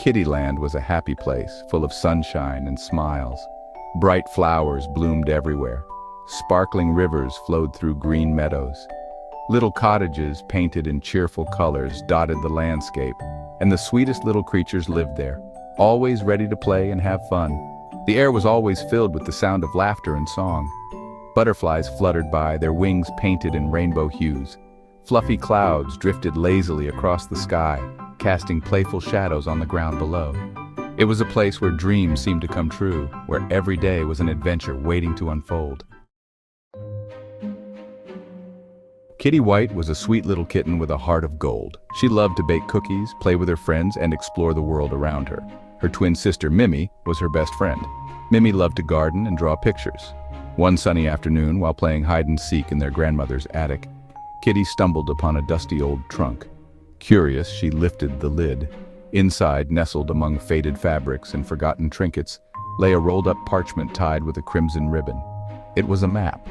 Kittyland was a happy place, full of sunshine and smiles. Bright flowers bloomed everywhere. Sparkling rivers flowed through green meadows. Little cottages, painted in cheerful colors, dotted the landscape, and the sweetest little creatures lived there, always ready to play and have fun. The air was always filled with the sound of laughter and song. Butterflies fluttered by, their wings painted in rainbow hues. Fluffy clouds drifted lazily across the sky, casting playful shadows on the ground below. It was a place where dreams seemed to come true, where every day was an adventure waiting to unfold. Kitty White was a sweet little kitten with a heart of gold. She loved to bake cookies, play with her friends, and explore the world around her. Her twin sister Mimi was her best friend. Mimi loved to garden and draw pictures. One sunny afternoon, while playing hide-and-seek in their grandmother's attic, Kitty stumbled upon a dusty old trunk. Curious, she lifted the lid. Inside, nestled among faded fabrics and forgotten trinkets, lay a rolled-up parchment tied with a crimson ribbon. It was a map,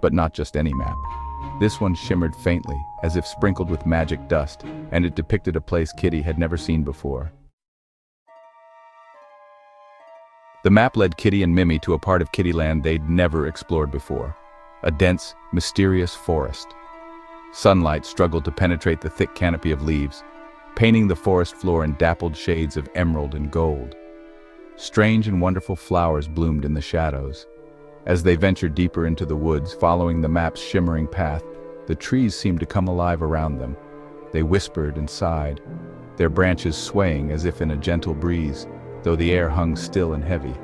but not just any map. This one shimmered faintly, as if sprinkled with magic dust, and it depicted a place Kitty had never seen before. The map led Kitty and Mimi to a part of Kittyland they'd never explored before. A dense, mysterious forest. Sunlight struggled to penetrate the thick canopy of leaves, painting the forest floor in dappled shades of emerald and gold. Strange and wonderful flowers bloomed in the shadows. As they ventured deeper into the woods, following the map's shimmering path, the trees seemed to come alive around them. They whispered and sighed, their branches swaying as if in a gentle breeze, though the air hung still and heavy.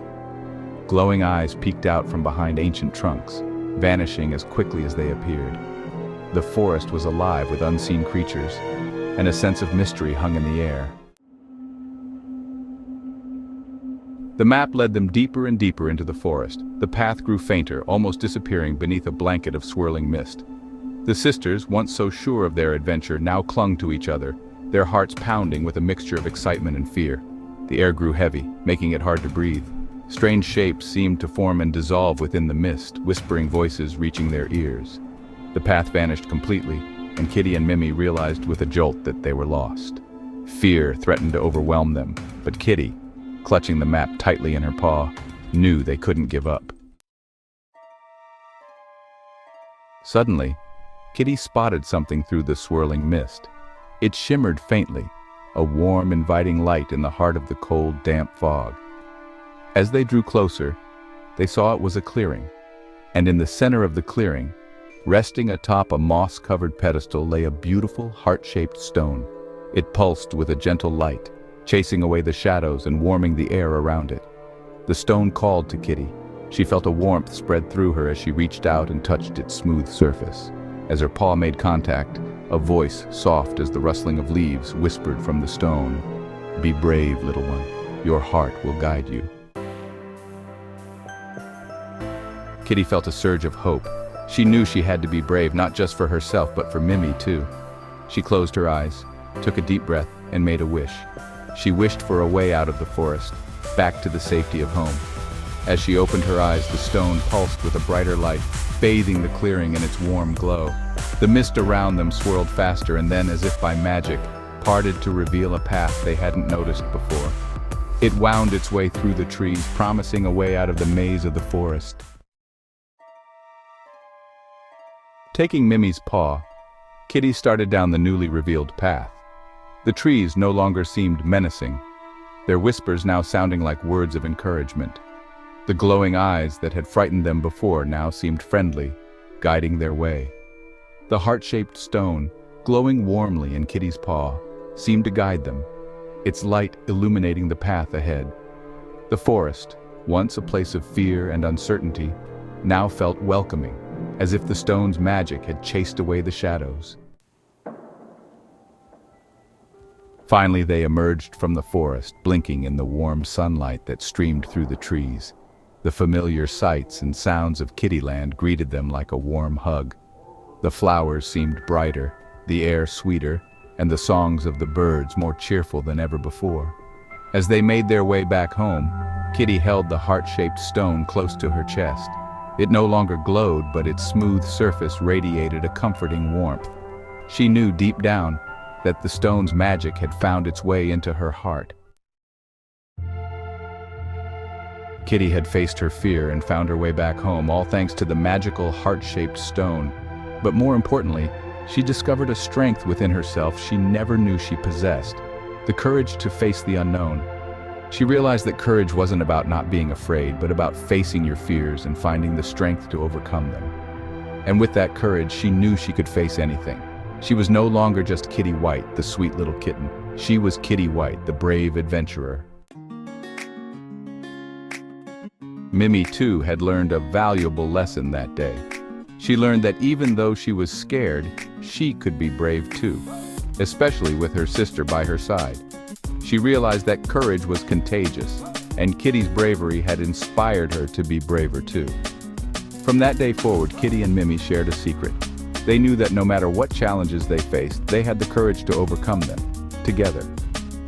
Glowing eyes peeked out from behind ancient trunks, vanishing as quickly as they appeared. The forest was alive with unseen creatures, and a sense of mystery hung in the air. The map led them deeper and deeper into the forest. The path grew fainter, almost disappearing beneath a blanket of swirling mist. The sisters, once so sure of their adventure, now clung to each other, their hearts pounding with a mixture of excitement and fear. The air grew heavy, making it hard to breathe. Strange shapes seemed to form and dissolve within the mist, whispering voices reaching their ears. The path vanished completely, and Kitty and Mimi realized with a jolt that they were lost. Fear threatened to overwhelm them, but Kitty, clutching the map tightly in her paw, knew they couldn't give up. Suddenly, Kitty spotted something through the swirling mist. It shimmered faintly, a warm, inviting light in the heart of the cold, damp fog. As they drew closer, they saw it was a clearing, and in the center of the clearing, resting atop a moss-covered pedestal, lay a beautiful, heart-shaped stone. It pulsed with a gentle light, chasing away the shadows and warming the air around it. The stone called to Kitty. She felt a warmth spread through her as she reached out and touched its smooth surface. As her paw made contact, a voice, soft as the rustling of leaves, whispered from the stone, "Be brave, little one. Your heart will guide you." Kitty felt a surge of hope. She knew she had to be brave, not just for herself, but for Mimi, too. She closed her eyes, took a deep breath, and made a wish. She wished for a way out of the forest, back to the safety of home. As she opened her eyes, the stone pulsed with a brighter light, bathing the clearing in its warm glow. The mist around them swirled faster and then, as if by magic, parted to reveal a path they hadn't noticed before. It wound its way through the trees, promising a way out of the maze of the forest. Taking Mimi's paw, Kitty started down the newly revealed path. The trees no longer seemed menacing, their whispers now sounding like words of encouragement. The glowing eyes that had frightened them before now seemed friendly, guiding their way. The heart-shaped stone, glowing warmly in Kitty's paw, seemed to guide them, its light illuminating the path ahead. The forest, once a place of fear and uncertainty, now felt welcoming, as if the stone's magic had chased away the shadows. Finally, they emerged from the forest, blinking in the warm sunlight that streamed through the trees. The familiar sights and sounds of Kittyland greeted them like a warm hug. The flowers seemed brighter, the air sweeter, and the songs of the birds more cheerful than ever before. As they made their way back home, Kitty held the heart-shaped stone close to her chest. It no longer glowed, but its smooth surface radiated a comforting warmth. She knew deep down that the stone's magic had found its way into her heart. Kitty had faced her fear and found her way back home, all thanks to the magical heart-shaped stone. But more importantly, she discovered a strength within herself she never knew she possessed, the courage to face the unknown. She realized that courage wasn't about not being afraid, but about facing your fears and finding the strength to overcome them. And with that courage, she knew she could face anything. She was no longer just Kitty White, the sweet little kitten. She was Kitty White, the brave adventurer. Mimi, too, had learned a valuable lesson that day. She learned that even though she was scared, she could be brave too, especially with her sister by her side. She realized that courage was contagious, and Kitty's bravery had inspired her to be braver too. From that day forward, Kitty and Mimi shared a secret. They knew that no matter what challenges they faced, they had the courage to overcome them, together.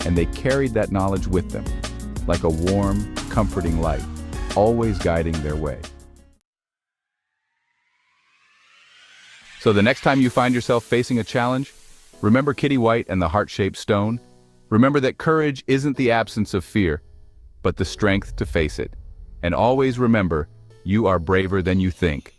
And they carried that knowledge with them, like a warm, comforting light, always guiding their way. So the next time you find yourself facing a challenge, remember Kitty White and the heart-shaped stone. Remember that courage isn't the absence of fear, but the strength to face it. And always remember, you are braver than you think.